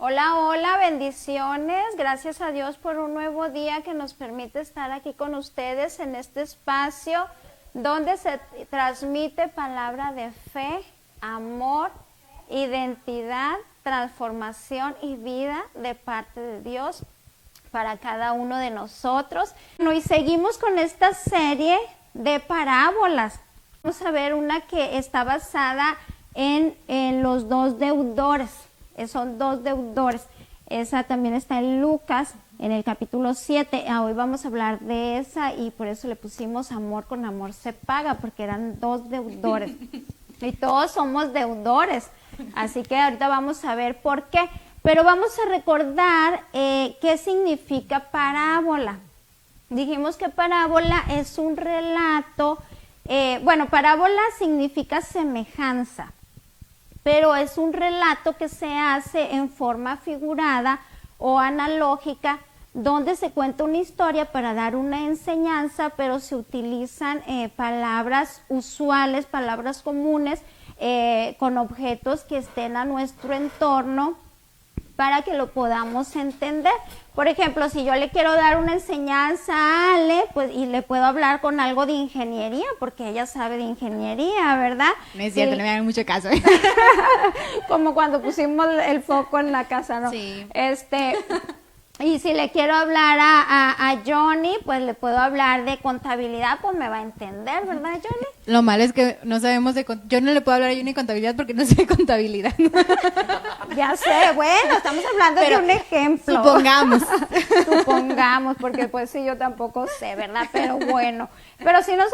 Hola, hola, bendiciones. Gracias a Dios por un nuevo día que nos permite estar aquí con ustedes en este espacio donde se transmite palabra de fe, amor, identidad, transformación y vida de parte de Dios para cada uno de nosotros. Bueno, y seguimos con esta serie de parábolas. Vamos a ver una que está basada en los dos deudores. Son dos deudores. Esa también está en Lucas, en el capítulo 7. Hoy vamos a hablar de esa y por eso le pusimos amor con amor se paga, porque eran dos deudores. Y todos somos deudores. Así que ahorita vamos a ver por qué. Pero vamos a recordar qué significa parábola. Dijimos que parábola es un relato. Parábola significa semejanza, pero es un relato que se hace en forma figurada o analógica, donde se cuenta una historia para dar una enseñanza, pero se utilizan palabras usuales, palabras comunes, con objetos que estén a nuestro entorno para que lo podamos entender. Por ejemplo, si yo le quiero dar una enseñanza a Ale, pues, y le puedo hablar con algo de ingeniería, porque ella sabe de ingeniería, ¿verdad? No es cierto, sí. No me hagan mucho caso. Como cuando pusimos el foco en la casa, ¿no? Sí. Y si le quiero hablar a Johnny, pues le puedo hablar de contabilidad, pues me va a entender, ¿verdad, Johnny? Lo malo es que no sabemos yo no le puedo hablar a Johnny de contabilidad porque no sé de contabilidad. Ya sé, bueno, estamos hablando de un ejemplo. Supongamos, porque pues sí, yo tampoco sé, ¿verdad? Pero bueno, pero sí nos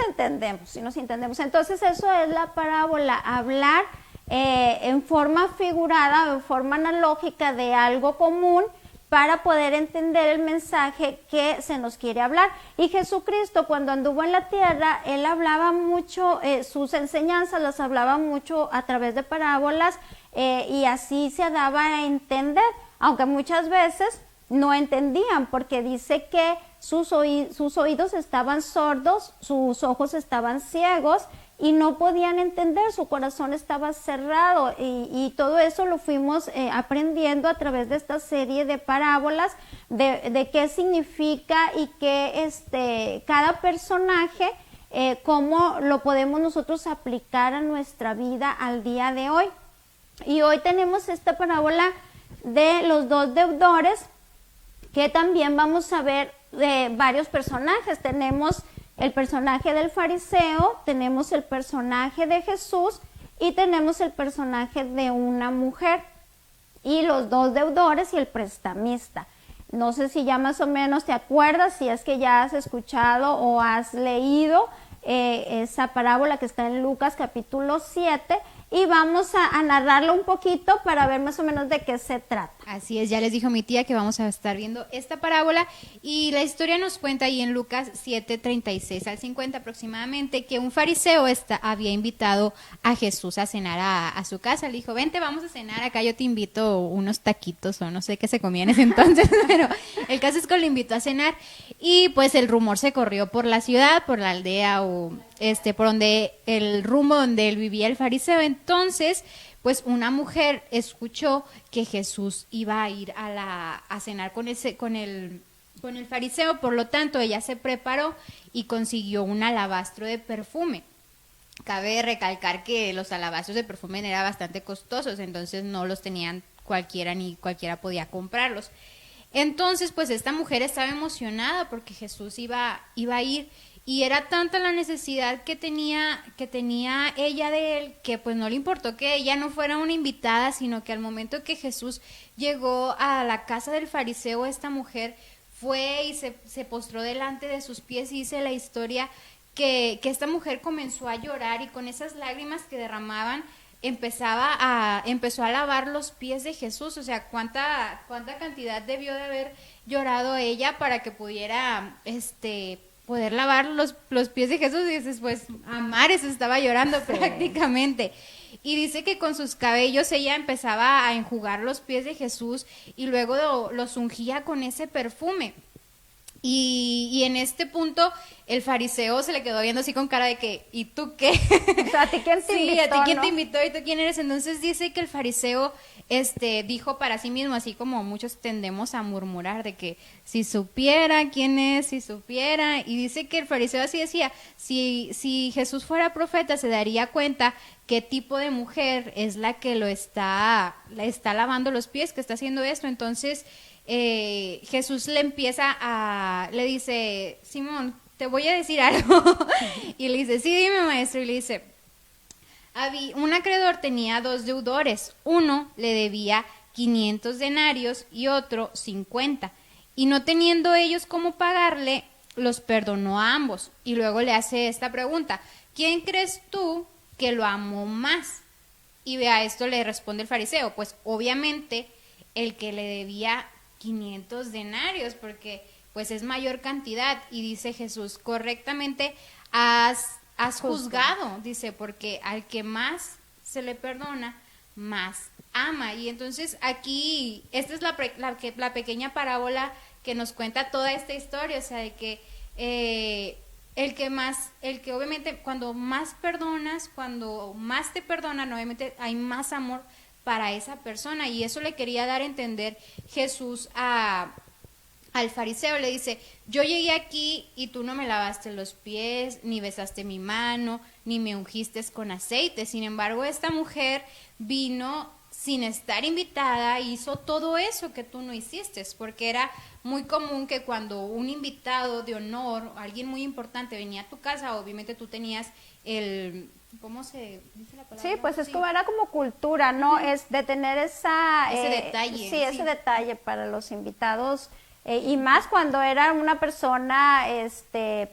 entendemos. Entonces eso es la parábola, hablar en forma figurada o en forma analógica de algo común, para poder entender el mensaje que se nos quiere hablar. Y Jesucristo, cuando anduvo en la tierra, Él hablaba mucho, sus enseñanzas las hablaba mucho a través de parábolas, y así se daba a entender, aunque muchas veces no entendían, porque dice que sus oídos estaban sordos, sus ojos estaban ciegos, y no podían entender, su corazón estaba cerrado, y todo eso lo fuimos aprendiendo a través de esta serie de parábolas, de qué significa y qué cada personaje, cómo lo podemos nosotros aplicar a nuestra vida al día de hoy. Y hoy tenemos esta parábola de los dos deudores, que también vamos a ver varios personajes. Tenemos el personaje del fariseo, tenemos el personaje de Jesús y tenemos el personaje de una mujer, y los dos deudores y el prestamista. No sé si ya más o menos te acuerdas, si es que ya has escuchado o has leído esa parábola que está en Lucas capítulo 7, y vamos a narrarlo un poquito para ver más o menos de qué se trata. Así es, ya les dijo mi tía que vamos a estar viendo esta parábola, y la historia nos cuenta ahí en Lucas 7:36 al 50 aproximadamente, que un fariseo había invitado a Jesús a cenar a su casa. Le dijo: vente, vamos a cenar acá, yo te invito unos taquitos o no sé qué se comía en ese entonces, pero el caso es que lo invitó a cenar, y pues el rumor se corrió por la ciudad, por la aldea o por donde el rumbo donde él vivía el fariseo. Entonces, pues una mujer escuchó que Jesús iba a ir a cenar con el fariseo, por lo tanto ella se preparó y consiguió un alabastro de perfume. Cabe recalcar que los alabastros de perfume eran bastante costosos, entonces no los tenían cualquiera, ni cualquiera podía comprarlos. Entonces, pues esta mujer estaba emocionada porque Jesús iba a ir, y era tanta la necesidad que tenía ella de él, que pues no le importó que ella no fuera una invitada, sino que al momento que Jesús llegó a la casa del fariseo, esta mujer fue y se postró delante de sus pies, y dice la historia que esta mujer comenzó a llorar, y con esas lágrimas que derramaban empezó a lavar los pies de Jesús. O sea, cuánta cantidad debió de haber llorado ella para que pudiera poder lavar los pies de Jesús. Y dices, pues a mares estaba llorando prácticamente. Y dice que con sus cabellos ella empezaba a enjugar los pies de Jesús, y luego los ungía con ese perfume. Y en este punto el fariseo se le quedó viendo así con cara de que, ¿y tú qué? O sea, ¿a ti quién te Sí, invitó, ¿a ti quién no? te invitó y tú quién eres? Entonces dice que el fariseo dijo para sí mismo, así como muchos tendemos a murmurar de que si supiera quién es, si supiera, y dice que el fariseo así decía, si Jesús fuera profeta se daría cuenta qué tipo de mujer es la que le está lavando los pies, que está haciendo esto. Entonces Jesús le dice, Simón, te voy a decir algo. Y le dice, sí, dime, maestro. Y le dice, un acreedor tenía 2 deudores. Uno le debía 500 denarios y otro 50. Y no teniendo ellos cómo pagarle, los perdonó a ambos. Y luego le hace esta pregunta, ¿quién crees tú que lo amó más? Y a esto le responde el fariseo, pues obviamente el que le debía 500 denarios, porque pues es mayor cantidad. Y dice Jesús, correctamente has juzgado, dice, porque al que más se le perdona, más ama. Y entonces aquí, esta es la pequeña parábola que nos cuenta toda esta historia, o sea, de que el que obviamente cuando más perdonas, cuando más te perdonan, obviamente hay más amor para esa persona. Y eso le quería dar a entender Jesús al fariseo. Le dice, yo llegué aquí y tú no me lavaste los pies, ni besaste mi mano, ni me ungiste con aceite. Sin embargo, esta mujer vino sin estar invitada, hizo todo eso que tú no hiciste, porque era muy común que cuando un invitado de honor, alguien muy importante venía a tu casa, obviamente tú tenías ¿cómo se dice la palabra? Sí, pues es como era como cultura, ¿no? Es de tener ese detalle. Sí, ese detalle para los invitados. Y más cuando era una persona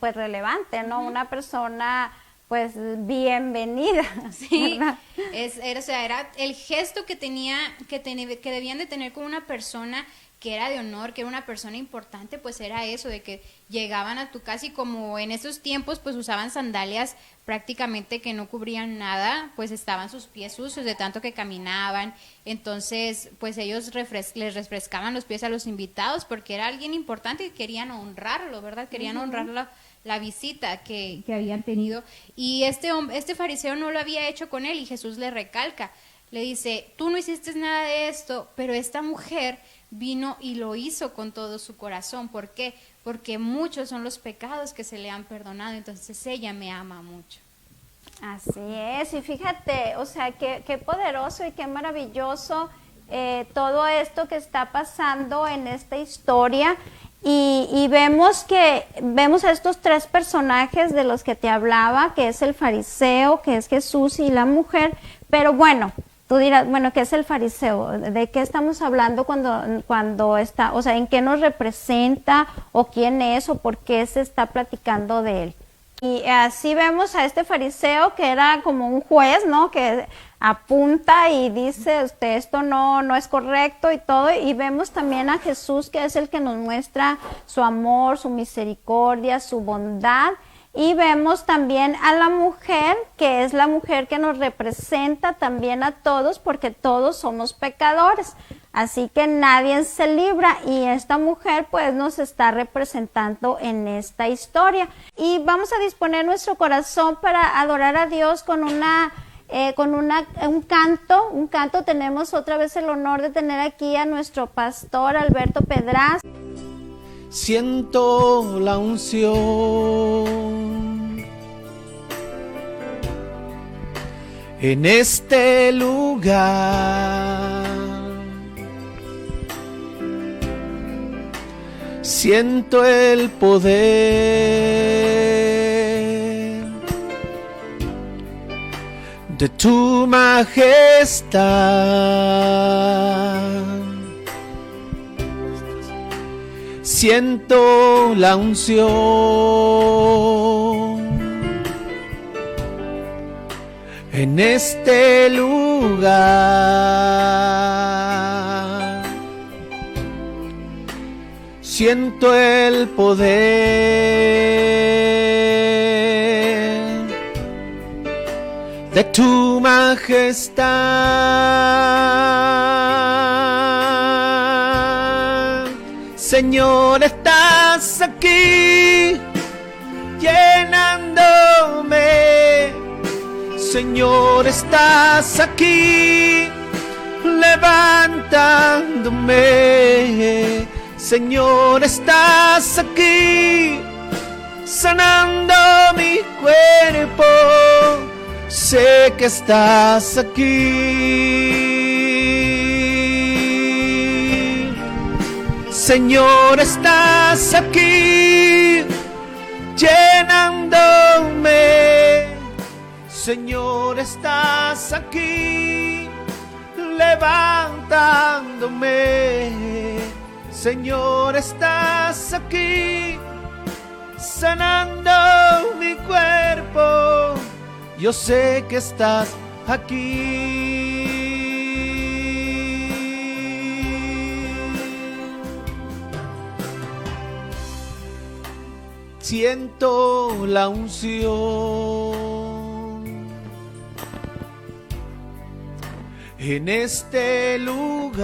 pues relevante, ¿no? Una persona pues bienvenida. Sí, o sea, era el gesto que debían de tener con una persona que era de honor, que era una persona importante, pues era eso, de que llegaban a tu casa y como en esos tiempos pues usaban sandalias prácticamente que no cubrían nada, pues estaban sus pies sucios de tanto que caminaban. Entonces pues ellos les refrescaban los pies a los invitados porque era alguien importante y querían honrarlo, ¿verdad? Querían honrar la visita que habían tenido. Y este fariseo no lo había hecho con él y Jesús le recalca, le dice, tú no hiciste nada de esto, pero esta mujer vino y lo hizo con todo su corazón. ¿Por qué? Porque muchos son los pecados que se le han perdonado, entonces ella me ama mucho. Así es, y fíjate, o sea, qué poderoso y qué maravilloso todo esto que está pasando en esta historia. Y vemos a estos 3 personajes de los que te hablaba, que es el fariseo, que es Jesús y la mujer, pero bueno, tú dirás, bueno, ¿qué es el fariseo? ¿De qué estamos hablando cuando está, o sea, en qué nos representa o quién es o por qué se está platicando de él? Y así vemos a este fariseo que era como un juez, ¿no? Que apunta y dice, esto no es correcto y todo. Y vemos también a Jesús, que es el que nos muestra su amor, su misericordia, su bondad. Y vemos también a la mujer, que es la mujer que nos representa también a todos, porque todos somos pecadores. Así que nadie se libra y esta mujer pues nos está representando en esta historia. Y vamos a disponer nuestro corazón para adorar a Dios con un canto. Tenemos otra vez el honor de tener aquí a nuestro pastor Alberto Pedraz. Siento la unción en este lugar. Siento el poder de tu majestad. Siento la unción en este lugar. Siento el poder de tu majestad. Señor, estás aquí, llenándome. Señor, estás aquí, levantándome. Señor, estás aquí, sanando mi cuerpo. Sé que estás aquí. Señor, estás aquí, llenándome. Señor, estás aquí, levantándome. Señor, estás aquí, sanando mi cuerpo. Yo sé que estás aquí. Siento la unción en este lugar.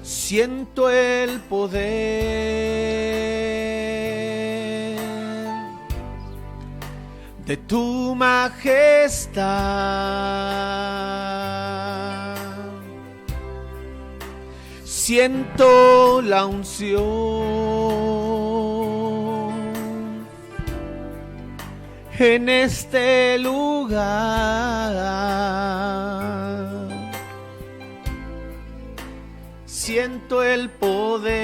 Siento el poder de tu majestad. Siento la unción en este lugar. Siento el poder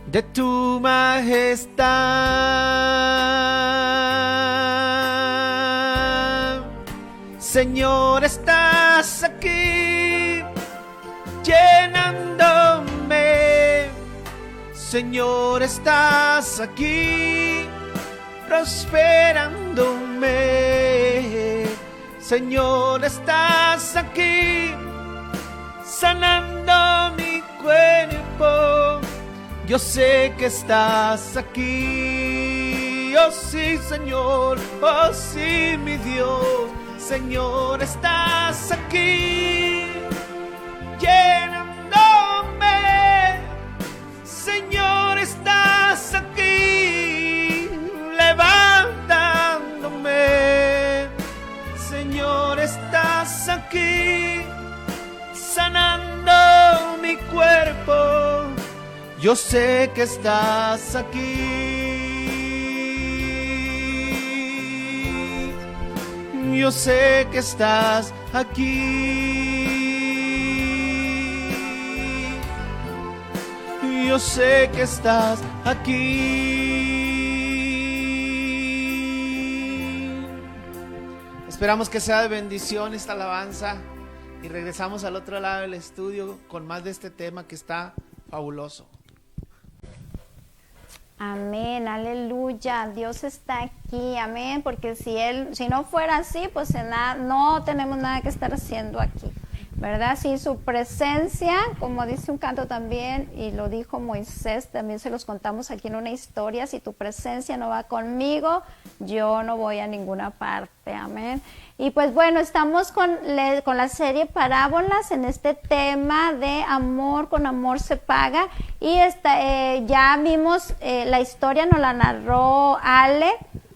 de tu majestad. Señor, estás aquí, llenándome. Señor, estás aquí, prosperándome. Señor, estás aquí, sanando mi cuerpo. Yo sé que estás aquí. Oh sí, Señor, oh sí, mi Dios. Señor, estás aquí, llenándome. Señor, estás aquí, levantándome. Señor, estás aquí, sanando mi cuerpo. Yo sé que estás aquí. Yo sé que estás aquí. Yo sé que estás aquí. Esperamos que sea de bendición esta alabanza y regresamos al otro lado del estudio con más de este tema que está fabuloso. Amén, aleluya, Dios está aquí, amén, porque si no fuera así, pues no tenemos nada que estar haciendo aquí, ¿verdad? Sin su presencia, como dice un canto también, y lo dijo Moisés, también se los contamos aquí en una historia, si tu presencia no va conmigo, yo no voy a ninguna parte, amén. Y pues bueno, estamos con la serie Parábolas en este tema de amor, con amor se paga. Y ya vimos la historia, nos la narró Ale,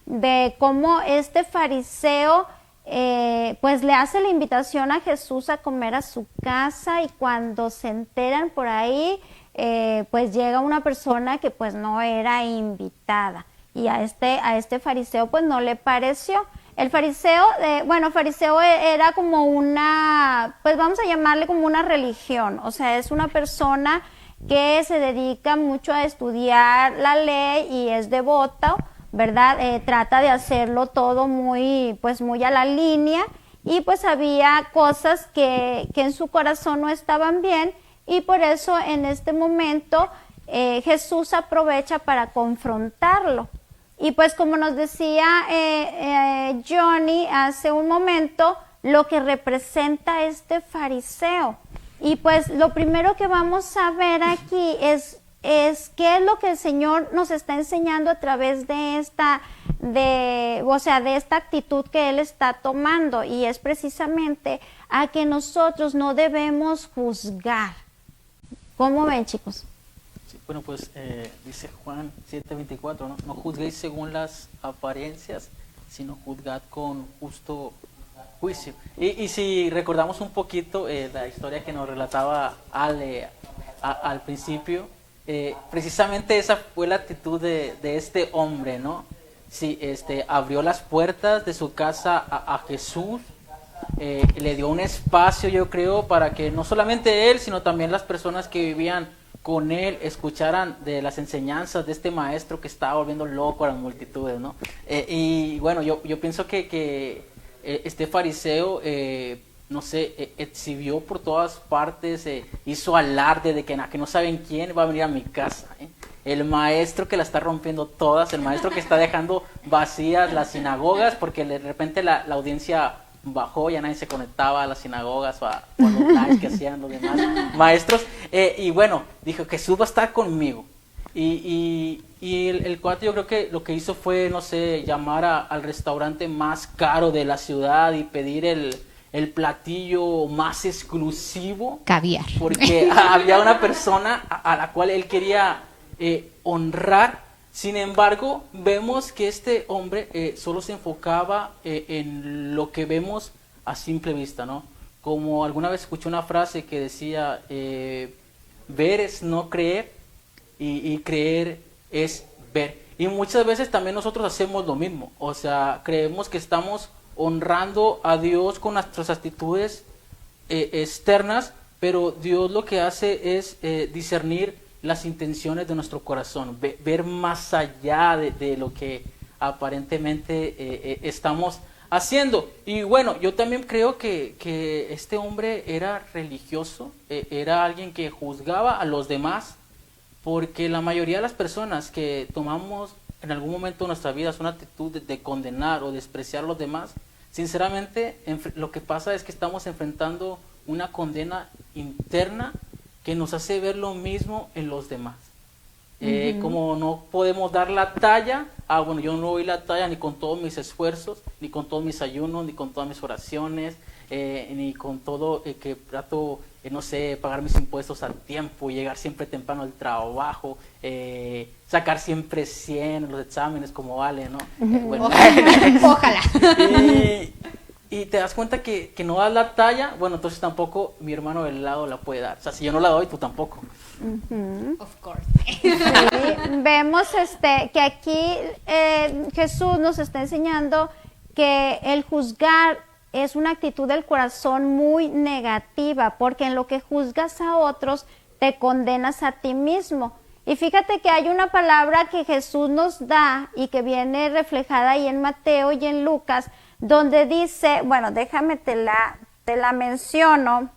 de cómo este fariseo pues le hace la invitación a Jesús a comer a su casa, y cuando se enteran por ahí, pues llega una persona que pues no era invitada, y a este fariseo pues no le pareció. El fariseo, fariseo era como una, pues vamos a llamarle como una religión, o sea, es una persona que se dedica mucho a estudiar la ley y es devota, ¿verdad? Trata de hacerlo todo muy a la línea, y pues había cosas que en su corazón no estaban bien, y por eso en este momento Jesús aprovecha para confrontarlo. Y pues como nos decía Johnny hace un momento, lo que representa este fariseo. Y pues lo primero que vamos a ver aquí es qué es lo que el Señor nos está enseñando a través de esta actitud que Él está tomando, y es precisamente a que nosotros no debemos juzgar. ¿Cómo ven, chicos? Sí, bueno, pues dice Juan 7:24, ¿no? No juzguéis según las apariencias, sino juzgad con justo juicio. Y si recordamos un poquito la historia que nos relataba Ale al principio, precisamente esa fue la actitud de este hombre, ¿no? Sí, abrió las puertas de su casa a Jesús, le dio un espacio, yo creo, para que no solamente él, sino también las personas que vivían con él escucharan de las enseñanzas de este maestro que estaba volviendo loco a las multitudes, ¿no? Y bueno, yo pienso que este fariseo, no sé, exhibió por todas partes, hizo alarde de que no saben quién va a venir a mi casa, ¿eh? El maestro que la está rompiendo todas, el maestro que está dejando vacías las sinagogas, porque de repente la audiencia bajó, ya nadie se conectaba a las sinagogas o a los lives que hacían los demás maestros, y bueno, dijo, Jesús va a estar conmigo. Y el cuate, yo creo que lo que hizo fue, no sé, llamar al restaurante más caro de la ciudad y pedir el platillo más exclusivo. Caviar. Porque había una persona a la cual él quería honrar. Sin embargo, vemos que este hombre solo se enfocaba en lo que vemos a simple vista, ¿no? Como alguna vez escuché una frase que decía, ver es no creer y creer es ver. Y muchas veces también nosotros hacemos lo mismo, o sea, creemos que estamos honrando a Dios con nuestras actitudes externas, pero Dios lo que hace es discernir las intenciones de nuestro corazón, ver más allá de lo que aparentemente estamos haciendo. Y bueno, yo también creo que este hombre era religioso, era alguien que juzgaba a los demás, porque la mayoría de las personas que tomamos en algún momento de nuestra vida una actitud de condenar o despreciar a los demás, sinceramente lo que pasa es que estamos enfrentando una condena interna que nos hace ver lo mismo en los demás. Como no podemos dar la talla, bueno, yo no doy la talla ni con todos mis esfuerzos, ni con todos mis ayunos, ni con todas mis oraciones, ni con todo que trato, no sé, pagar mis impuestos al tiempo, llegar siempre temprano al trabajo, sacar siempre 100 en los exámenes como vale, ¿no? Bueno, Ojalá. Y te das cuenta que no das la talla, bueno, entonces tampoco mi hermano del lado la puede dar. O sea, si yo no la doy, tú tampoco. Of course. Sí, vemos que aquí Jesús nos está enseñando que el juzgar es una actitud del corazón muy negativa, porque en lo que juzgas a otros te condenas a ti mismo. Y fíjate que hay una palabra que Jesús nos da y que viene reflejada ahí en Mateo y en Lucas, donde dice, bueno, déjame te la menciono,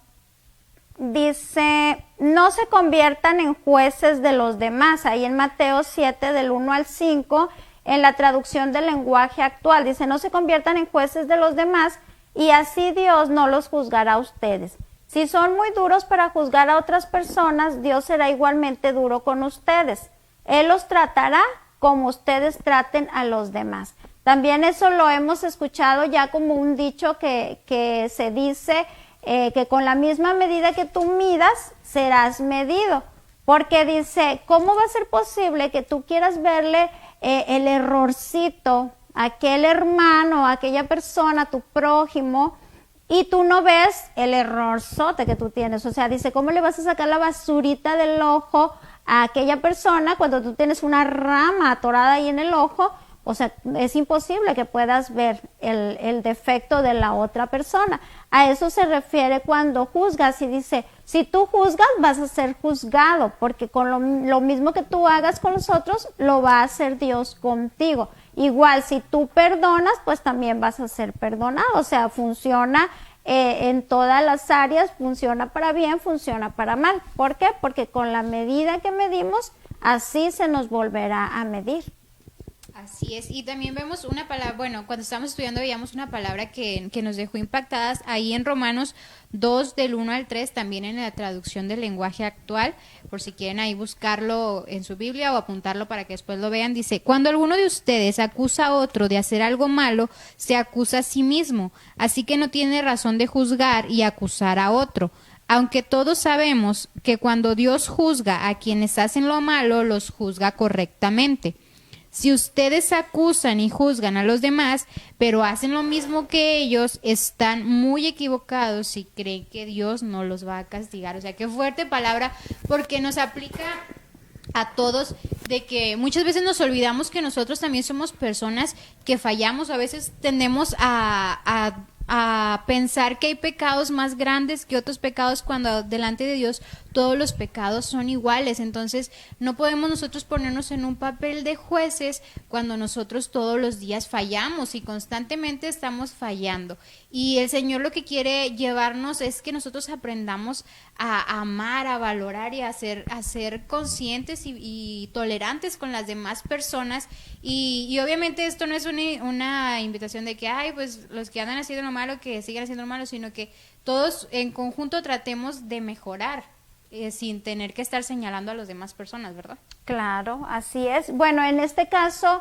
dice, no se conviertan en jueces de los demás, ahí en Mateo 7 del 1 al 5, en la traducción del lenguaje actual, dice, no se conviertan en jueces de los demás y así Dios no los juzgará a ustedes. Si son muy duros para juzgar a otras personas, Dios será igualmente duro con ustedes. Él los tratará como ustedes traten a los demás. También eso lo hemos escuchado ya como un dicho que se dice que con la misma medida que tú midas, serás medido. Porque dice, ¿cómo va a ser posible que tú quieras verle el errorcito a aquel hermano, a aquella persona, a tu prójimo, y tú no ves el errorzote que tú tienes? O sea, dice, ¿cómo le vas a sacar la basurita del ojo a aquella persona cuando tú tienes una rama atorada ahí en el ojo? O sea, es imposible que puedas ver el defecto de la otra persona. A eso se refiere cuando juzgas y dice, si tú juzgas vas a ser juzgado, porque con lo mismo que tú hagas con los otros, lo va a hacer Dios contigo. Igual, si tú perdonas, pues también vas a ser perdonado. O sea, funciona en todas las áreas, funciona para bien, funciona para mal. ¿Por qué? Porque con la medida que medimos, así se nos volverá a medir. Así es, y también vemos una palabra, bueno, cuando estábamos estudiando veíamos una palabra que nos dejó impactadas ahí en Romanos 2 del 1 al 3, también en la traducción del lenguaje actual, por si quieren ahí buscarlo en su Biblia o apuntarlo para que después lo vean. Dice: cuando alguno de ustedes acusa a otro de hacer algo malo, se acusa a sí mismo, así que no tiene razón de juzgar y acusar a otro. Aunque todos sabemos que cuando Dios juzga a quienes hacen lo malo, los juzga correctamente. Si ustedes acusan y juzgan a los demás, pero hacen lo mismo que ellos, están muy equivocados y creen que Dios no los va a castigar. O sea, qué fuerte palabra, porque nos aplica a todos, de que muchas veces nos olvidamos que nosotros también somos personas que fallamos. A veces tendemos a pensar que hay pecados más grandes que otros pecados, cuando delante de Dios todos los pecados son iguales. Entonces no podemos nosotros ponernos en un papel de jueces cuando nosotros todos los días fallamos y constantemente estamos fallando. Y el Señor lo que quiere llevarnos es que nosotros aprendamos a amar, a valorar y a ser conscientes y tolerantes con las demás personas. Y obviamente esto no es una invitación de que, ay, pues los que andan haciendo lo malo, que sigan haciendo lo malo, sino que todos en conjunto tratemos de mejorar, sin tener que estar señalando a las demás personas, ¿verdad? Claro, así es. Bueno, en este caso,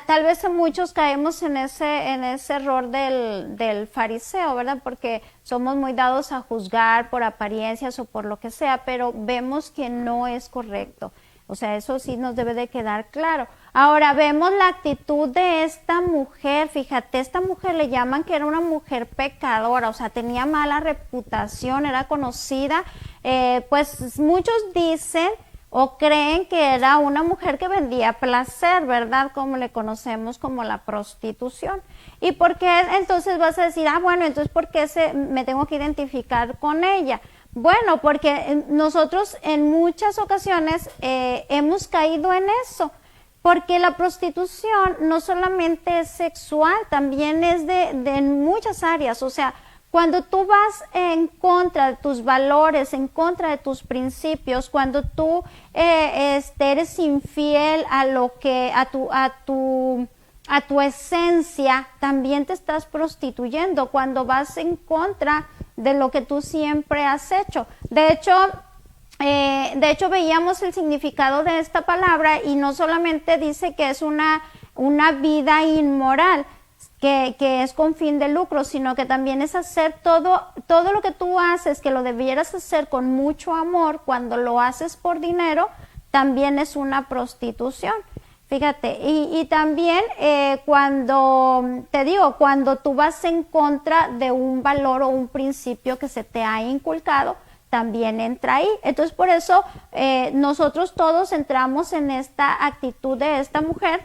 tal vez muchos caemos en ese error del fariseo, ¿verdad? Porque somos muy dados a juzgar por apariencias o por lo que sea, pero vemos que no es correcto. O sea, eso sí nos debe de quedar claro. Ahora vemos la actitud de esta mujer. Fíjate, esta mujer le llaman que era una mujer pecadora, o sea, tenía mala reputación, era conocida. Pues muchos dicen o creen que era una mujer que vendía placer, ¿verdad? Como le conocemos como la prostitución. ¿Y por qué entonces vas a decir, bueno, entonces por qué me tengo que identificar con ella? Bueno, porque nosotros en muchas ocasiones hemos caído en eso, porque la prostitución no solamente es sexual, también es de muchas áreas. O sea, cuando tú vas en contra de tus valores, en contra de tus principios, cuando tú eres infiel a tu esencia, también te estás prostituyendo cuando vas en contra de lo que tú siempre has hecho. De hecho veíamos el significado de esta palabra, y no solamente dice que es una vida inmoral, que es con fin de lucro, sino que también es hacer todo lo que tú haces, que lo debieras hacer con mucho amor. Cuando lo haces por dinero, también es una prostitución. Fíjate, y también cuando tú vas en contra de un valor o un principio que se te ha inculcado, también entra ahí. Entonces, por eso nosotros todos entramos en esta actitud de esta mujer,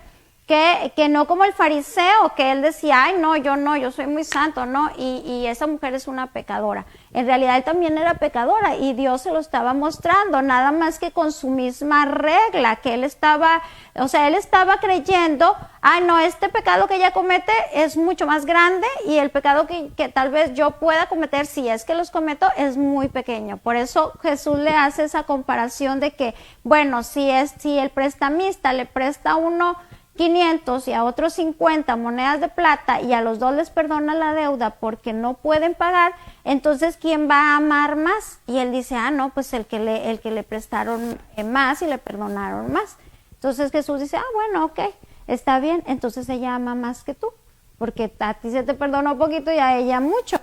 que no como el fariseo, que él decía, ay, no, yo soy muy santo, ¿no? Y esa mujer es una pecadora. En realidad él también era pecadora, y Dios se lo estaba mostrando, nada más que con su misma regla, que él estaba creyendo, ay, no, este pecado que ella comete es mucho más grande, y el pecado que tal vez yo pueda cometer, si es que los cometo, es muy pequeño. Por eso Jesús le hace esa comparación de que, bueno, si el prestamista le presta a uno 500 y a otros 50 monedas de plata, y a los dos les perdona la deuda porque no pueden pagar, entonces ¿quién va a amar más? Y él dice, no, pues el que le prestaron más y le perdonaron más. Entonces Jesús dice, bueno, ok, está bien, entonces ella ama más que tú, porque a ti se te perdonó poquito y a ella mucho.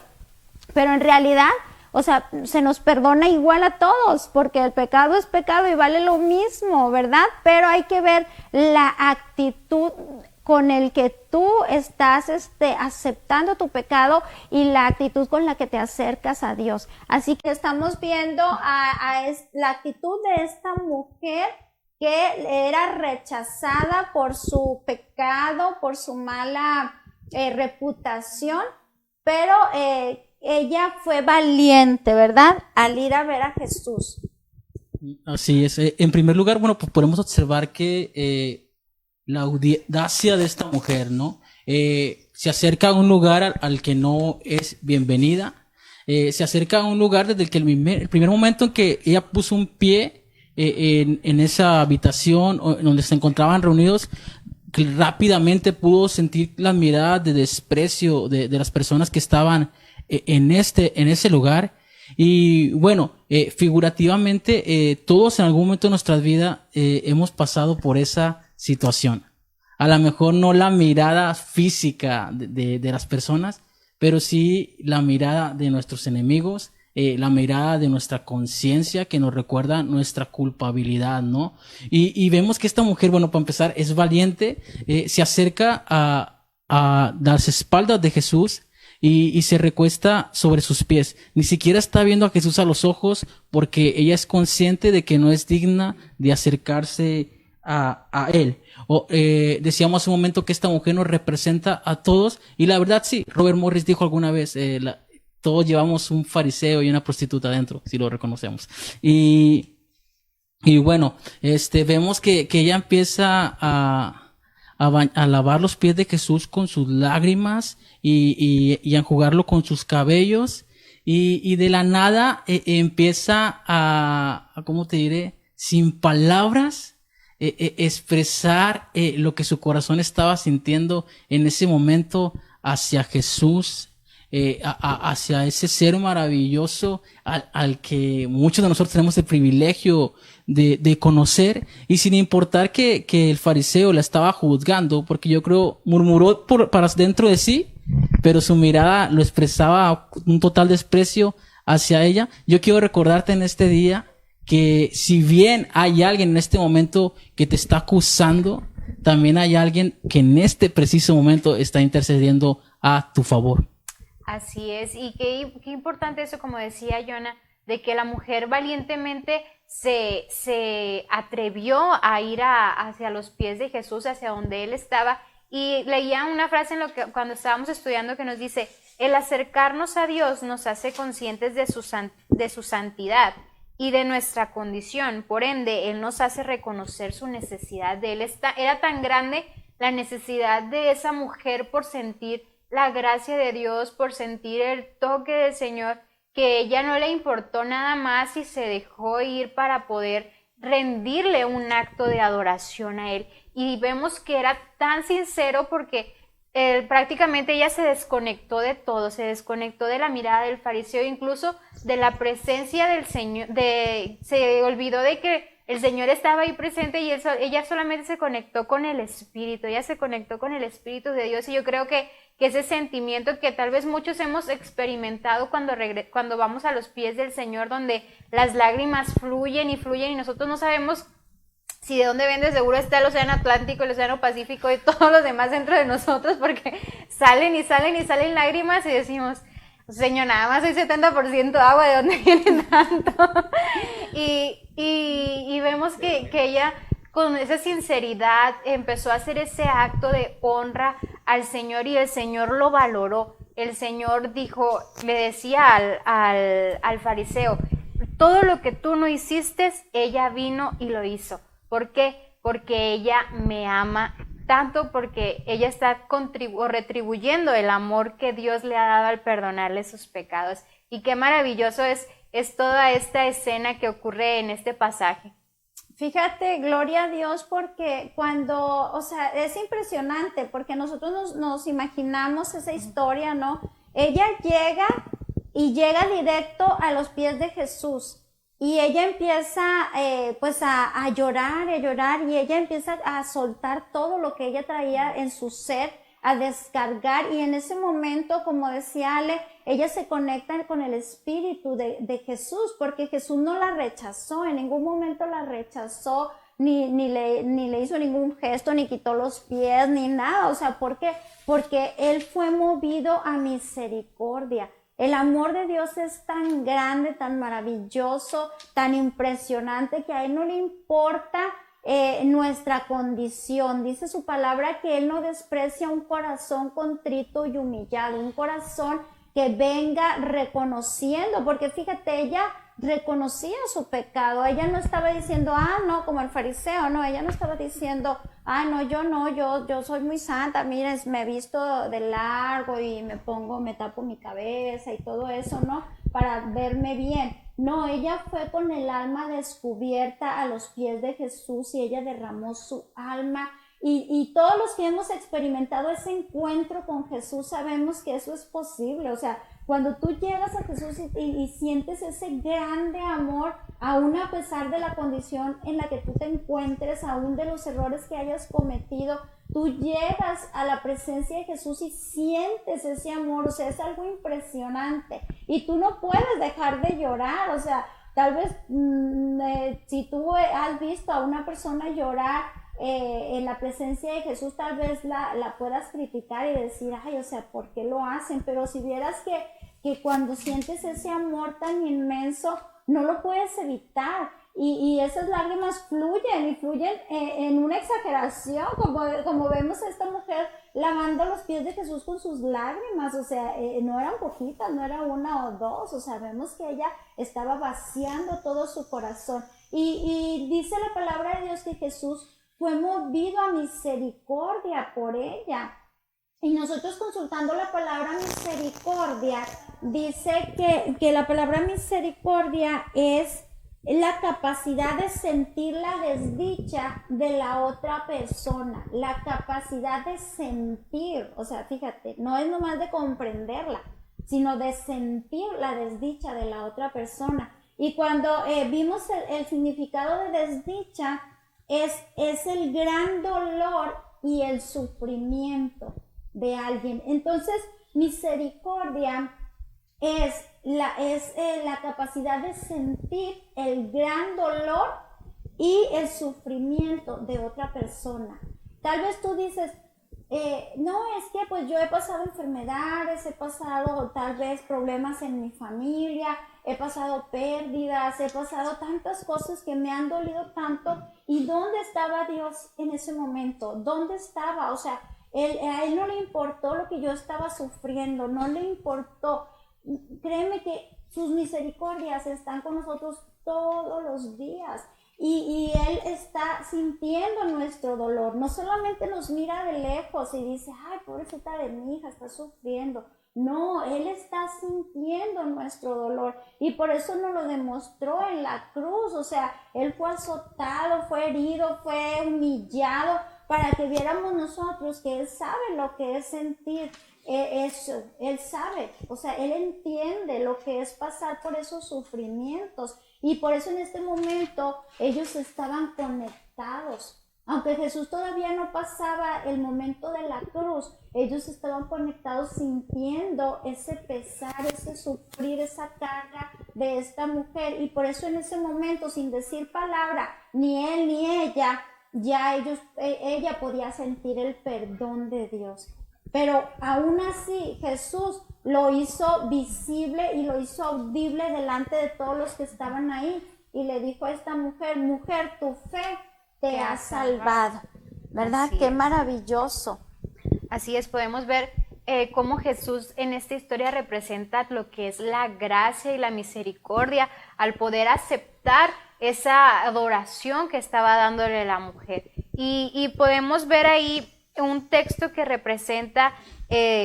Pero en realidad, o sea, se nos perdona igual a todos, porque el pecado es pecado y vale lo mismo, ¿verdad? Pero hay que ver la actitud con el que tú estás aceptando tu pecado, y la actitud con la que te acercas a Dios. Así que estamos viendo la actitud de esta mujer, que era rechazada por su pecado, por su mala reputación, pero ella fue valiente, ¿verdad?, al ir a ver a Jesús. Así es. En primer lugar, bueno, pues podemos observar que la audacia de esta mujer, ¿no? Se acerca a un lugar al que no es bienvenida. Se acerca a un lugar desde el primer momento en que ella puso un pie en esa habitación donde se encontraban reunidos, que rápidamente pudo sentir las miradas de desprecio de las personas que estaban en ese lugar. Y bueno, figurativamente, todos en algún momento de nuestras vidas hemos pasado por esa situación. A lo mejor no la mirada física de las personas, pero sí la mirada de nuestros enemigos, la mirada de nuestra conciencia que nos recuerda nuestra culpabilidad, ¿no? Y vemos que esta mujer, bueno, para empezar, es valiente, se acerca a las espaldas de Jesús y se recuesta sobre sus pies. Ni siquiera está viendo a Jesús a los ojos porque ella es consciente de que no es digna de acercarse a él. Decíamos hace un momento que esta mujer nos representa a todos, y la verdad sí, Robert Morris dijo alguna vez, todos llevamos un fariseo y una prostituta adentro, si lo reconocemos. Y bueno, vemos que ella empieza a lavar los pies de Jesús con sus lágrimas y a enjugarlo con sus cabellos, y de la nada empieza ¿cómo te diré? Sin palabras, expresar lo que su corazón estaba sintiendo en ese momento hacia Jesús, hacia ese ser maravilloso al que muchos de nosotros tenemos el privilegio de conocer, y sin importar que el fariseo la estaba juzgando, porque yo creo murmuró para dentro de sí, pero su mirada lo expresaba un total desprecio hacia ella. Yo quiero recordarte en este día que si bien hay alguien en este momento que te está acusando, también hay alguien que en este preciso momento está intercediendo a tu favor. Así es, y qué importante eso, como decía Jonah, de que la mujer valientemente se atrevió a ir hacia los pies de Jesús, hacia donde él estaba, y leía una frase cuando estábamos estudiando que nos dice: el acercarnos a Dios nos hace conscientes de su santidad y de nuestra condición, por ende, Él nos hace reconocer su necesidad de Él. Era tan grande la necesidad de esa mujer por sentir la gracia de Dios, por sentir el toque del Señor, que ella no le importó nada más y se dejó ir para poder rendirle un acto de adoración a Él. Y vemos que era tan sincero porque prácticamente ella se desconectó de todo, se desconectó de la mirada del fariseo, incluso de la presencia del Señor, se olvidó de que el Señor estaba ahí presente, y ella solamente se conectó con el Espíritu, ella se conectó con el Espíritu de Dios. Y yo creo que ese sentimiento que tal vez muchos hemos experimentado cuando vamos a los pies del Señor, donde las lágrimas fluyen y fluyen y nosotros no sabemos si de dónde viene, seguro está el océano Atlántico, el océano Pacífico y todos los demás dentro de nosotros, porque salen y salen y salen lágrimas y decimos: Señor, nada más hay 70% agua, ¿de dónde viene tanto? Y vemos que ella con esa sinceridad empezó a hacer ese acto de honra al Señor, y el Señor lo valoró. El Señor le decía al fariseo: todo lo que tú no hiciste, ella vino y lo hizo. ¿Por qué? Porque ella me ama tanto, porque ella está retribuyendo el amor que Dios le ha dado al perdonarle sus pecados. Y qué maravilloso es toda esta escena que ocurre en este pasaje. Fíjate, gloria a Dios, porque es impresionante, porque nosotros nos imaginamos esa historia, ¿no? Ella llega directo a los pies de Jesús. Y ella empieza a llorar, y ella empieza a soltar todo lo que ella traía en su ser, a descargar, y en ese momento, como decía Ale, ella se conecta con el Espíritu de Jesús, porque Jesús no la rechazó, en ningún momento la rechazó, ni le hizo ningún gesto, ni quitó los pies, ni nada. O sea, ¿por qué? Porque Él fue movido a misericordia. El amor de Dios es tan grande, tan maravilloso, tan impresionante, que a Él no le importa nuestra condición. Dice su palabra que Él no desprecia un corazón contrito y humillado, un corazón que venga reconociendo, porque fíjate, ella reconocía su pecado. Ella no estaba diciendo: no, como el fariseo, no, ella no estaba diciendo: yo soy muy santa, mira, me visto de largo y me tapo mi cabeza y todo eso, ¿no? Para verme bien. No, ella fue con el alma descubierta a los pies de Jesús, y ella derramó su alma Y todos los que hemos experimentado ese encuentro con Jesús sabemos que eso es posible. O sea, cuando tú llegas a Jesús y sientes ese grande amor, aún a pesar de la condición en la que tú te encuentres, aún de los errores que hayas cometido, tú llegas a la presencia de Jesús y sientes ese amor. O sea, es algo impresionante. Y tú no puedes dejar de llorar. O sea, tal vez si tú has visto a una persona llorar en la presencia de Jesús, tal vez la puedas criticar y decir, ay, o sea, ¿por qué lo hacen? Pero si vieras que cuando sientes ese amor tan inmenso, no lo puedes evitar. Y esas lágrimas fluyen y fluyen en una exageración, como vemos a esta mujer lavando los pies de Jesús con sus lágrimas. O sea, no eran poquitas, no era una o dos. O sea, vemos que ella estaba vaciando todo su corazón. Y dice la palabra de Dios que Jesús fue movido a misericordia por ella. Y nosotros, consultando la palabra misericordia, dice que la palabra misericordia es la capacidad de sentir la desdicha de la otra persona, la capacidad de sentir. O sea, fíjate, no es nomás de comprenderla, sino de sentir la desdicha de la otra persona. Y cuando vimos el significado de desdicha, es el gran dolor y el sufrimiento de alguien. Entonces, misericordia es la capacidad de sentir el gran dolor y el sufrimiento de otra persona. Tal vez tú dices, no, es que pues yo he pasado enfermedades, he pasado tal vez problemas en mi familia, he pasado pérdidas, he pasado tantas cosas que me han dolido tanto. ¿Y dónde estaba Dios en ese momento? ¿Dónde estaba? O sea, a él no le importó lo que yo estaba sufriendo, no le importó. Créeme que sus misericordias están con nosotros todos los días. Y Él está sintiendo nuestro dolor. No solamente nos mira de lejos y dice, ay, pobrecita de mi hija, está sufriendo. No, Él está sintiendo nuestro dolor. Y por eso nos lo demostró en la cruz. O sea, Él fue azotado, fue herido, fue humillado, para que viéramos nosotros que Él sabe lo que es sentir eso. Él sabe, o sea, Él entiende lo que es pasar por esos sufrimientos. Y por eso en este momento ellos estaban conectados. Aunque Jesús todavía no pasaba el momento de la cruz, ellos estaban conectados sintiendo ese pesar, ese sufrir, esa carga de esta mujer. Y por eso en ese momento, sin decir palabra, ni él ni ella, ya ella podía sentir el perdón de Dios. Pero aún así Jesús lo hizo visible y lo hizo audible delante de todos los que estaban ahí. Y le dijo a esta mujer, mujer, tu fe te ha salvado. ¿Verdad? Qué maravilloso. Así es, podemos ver cómo Jesús en esta historia representa lo que es la gracia y la misericordia al poder aceptar esa adoración que estaba dándole la mujer. Y podemos ver ahí un texto que representa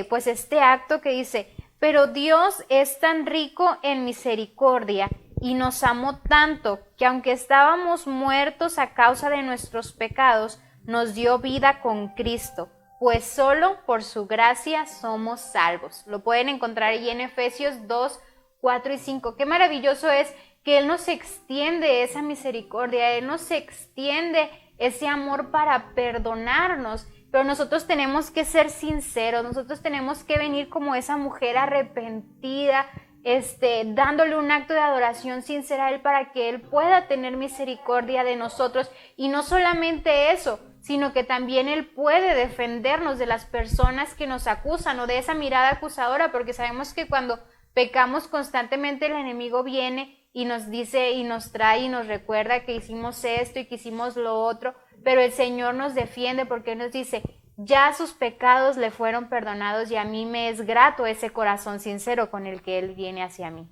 pues este acto que dice, pero Dios es tan rico en misericordia y nos amó tanto que aunque estábamos muertos a causa de nuestros pecados, nos dio vida con Cristo, pues solo por su gracia somos salvos. Lo pueden encontrar ahí en Efesios 2, 4 y 5. Qué maravilloso es que Él nos extiende esa misericordia, Él nos extiende ese amor para perdonarnos. Pero nosotros tenemos que ser sinceros, nosotros tenemos que venir como esa mujer arrepentida, dándole un acto de adoración sincera a Él para que Él pueda tener misericordia de nosotros. Y no solamente eso, sino que también Él puede defendernos de las personas que nos acusan o de esa mirada acusadora, porque sabemos que cuando pecamos constantemente el enemigo viene y nos dice y nos trae y nos recuerda que hicimos esto y que hicimos lo otro, pero el Señor nos defiende porque Él nos dice, ya sus pecados le fueron perdonados y a mí me es grato ese corazón sincero con el que Él viene hacia mí.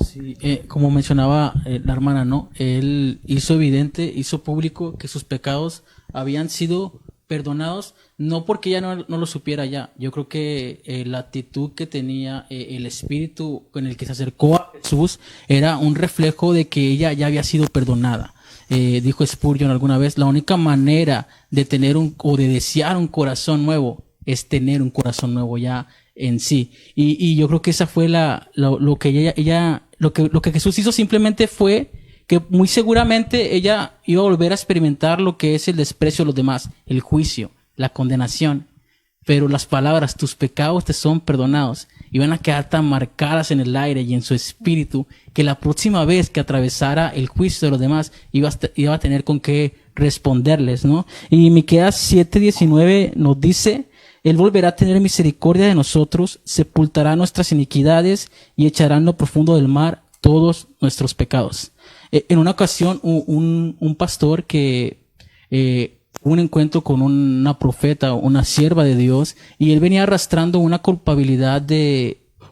Sí, como mencionaba la hermana, ¿no? Él hizo evidente, hizo público que sus pecados habían sido perdonados, no porque ella no lo supiera ya. Yo creo que la actitud que tenía, el espíritu con el que se acercó a Jesús era un reflejo de que ella ya había sido perdonada. dijo Spurgeon alguna vez, la única manera de tener o de desear un corazón nuevo es tener un corazón nuevo ya en sí. Y yo creo que esa fue lo que Jesús hizo simplemente fue que muy seguramente ella iba a volver a experimentar lo que es el desprecio de los demás, el juicio, la condenación. Pero las palabras, tus pecados te son perdonados, iban a quedar tan marcadas en el aire y en su espíritu que la próxima vez que atravesara el juicio de los demás iba a tener con qué responderles, ¿no? Y Miqueas 7:19 nos dice: Él volverá a tener misericordia de nosotros, sepultará nuestras iniquidades y echará en lo profundo del mar todos nuestros pecados. En una ocasión, un pastor que un encuentro con una profeta, una sierva de Dios, y él venía arrastrando una culpabilidad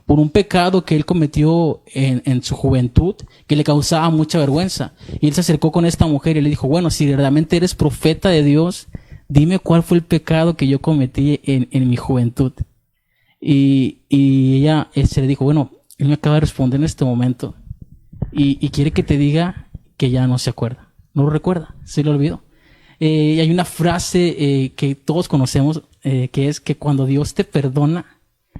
por un pecado que él cometió en su juventud, que le causaba mucha vergüenza. Y él se acercó con esta mujer y le dijo: bueno, si realmente eres profeta de Dios, dime cuál fue el pecado que yo cometí en mi juventud. Y ella se le dijo: bueno, él me acaba de responder en este momento y quiere que te diga que ya no se acuerda, no lo recuerda, se lo olvidó. Y hay una frase que todos conocemos, que es que cuando Dios te perdona,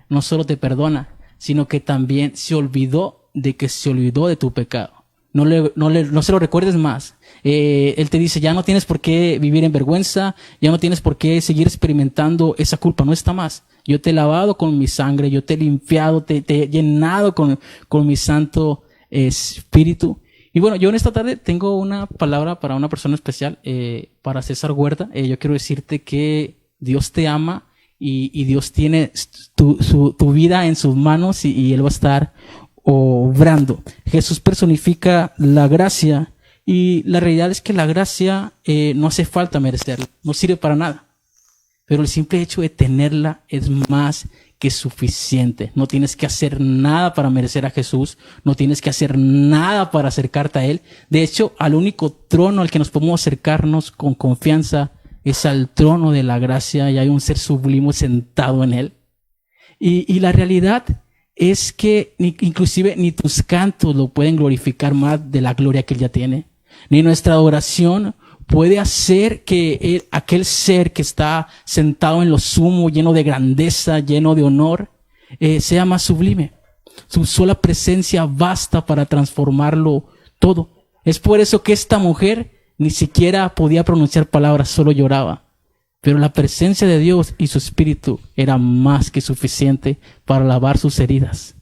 no solo te perdona, sino que también se olvidó de tu pecado. No se lo recuerdes más. Él te dice: ya no tienes por qué vivir en vergüenza, ya no tienes por qué seguir experimentando esa culpa, no está más. Yo te he lavado con mi sangre, yo te he limpiado, te he llenado con mi Santo Espíritu. Y bueno, yo en esta tarde tengo una palabra para una persona especial, para César Huerta. Yo quiero decirte que Dios te ama y Dios tiene tu vida en sus manos y Él va a estar obrando. Jesús personifica la gracia y la realidad es que la gracia no hace falta merecerla, no sirve para nada. Pero el simple hecho de tenerla es más que suficiente. No tienes que hacer nada para merecer a Jesús, no tienes que hacer nada para acercarte a Él. De hecho, al único trono al que nos podemos acercarnos con confianza es al trono de la gracia, y hay un ser sublime sentado en Él. Y la realidad es que inclusive ni tus cantos lo pueden glorificar más de la gloria que Él ya tiene, ni nuestra adoración puede hacer que aquel ser que está sentado en lo sumo, lleno de grandeza, lleno de honor, sea más sublime. Su sola presencia basta para transformarlo todo. Es por eso que esta mujer ni siquiera podía pronunciar palabras, solo lloraba. Pero la presencia de Dios y su Espíritu era más que suficiente para lavar sus heridas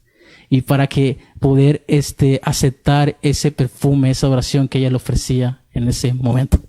y para que poder aceptar ese perfume, esa oración que ella le ofrecía en ese momento.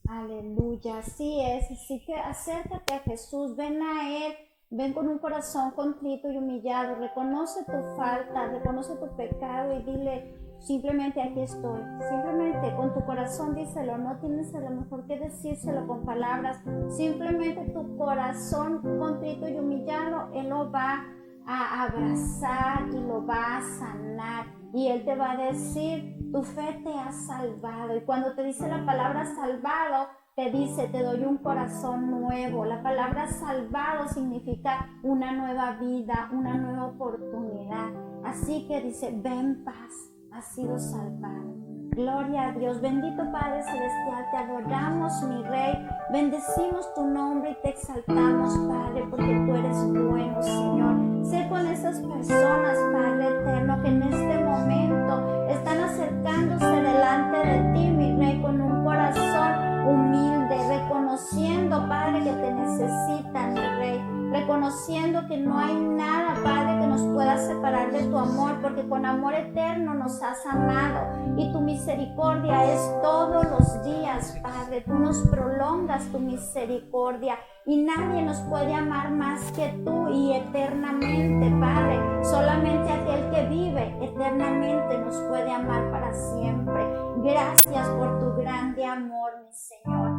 Aleluya, así es. Así que acércate a Jesús, ven a Él, ven con un corazón contrito y humillado, reconoce tu falta, reconoce tu pecado y dile simplemente: aquí estoy. Simplemente con tu corazón díselo, no tienes a lo mejor que decírselo con palabras, simplemente tu corazón contrito y humillado, Él lo va a abrazar y lo va a sanar. Y Él te va a decir: tu fe te ha salvado. Y cuando te dice la palabra salvado, te dice: te doy un corazón nuevo. La palabra salvado significa una nueva vida, una nueva oportunidad. Así que dice: ven en paz, has sido salvado. Gloria a Dios. Bendito Padre Celestial, te adoramos, mi Rey. Bendecimos tu nombre y te exaltamos, Padre, porque tú eres bueno, Señor. Sé con esas personas, Padre eterno, que en este momento están acercándose delante de ti, mi Rey, con un corazón humilde, reconociendo, Padre, que te necesitan, mi Rey, reconociendo que no hay nada, Padre, que nos pueda separar de tu amor, porque con amor eterno nos has amado y tu misericordia es todos los días, Padre. Tú nos prolongas tu misericordia y nadie nos puede amar más que tú y eternamente, Padre. Solamente aquel que vive eternamente nos puede amar para siempre. Gracias por tu grande amor, mi Señor.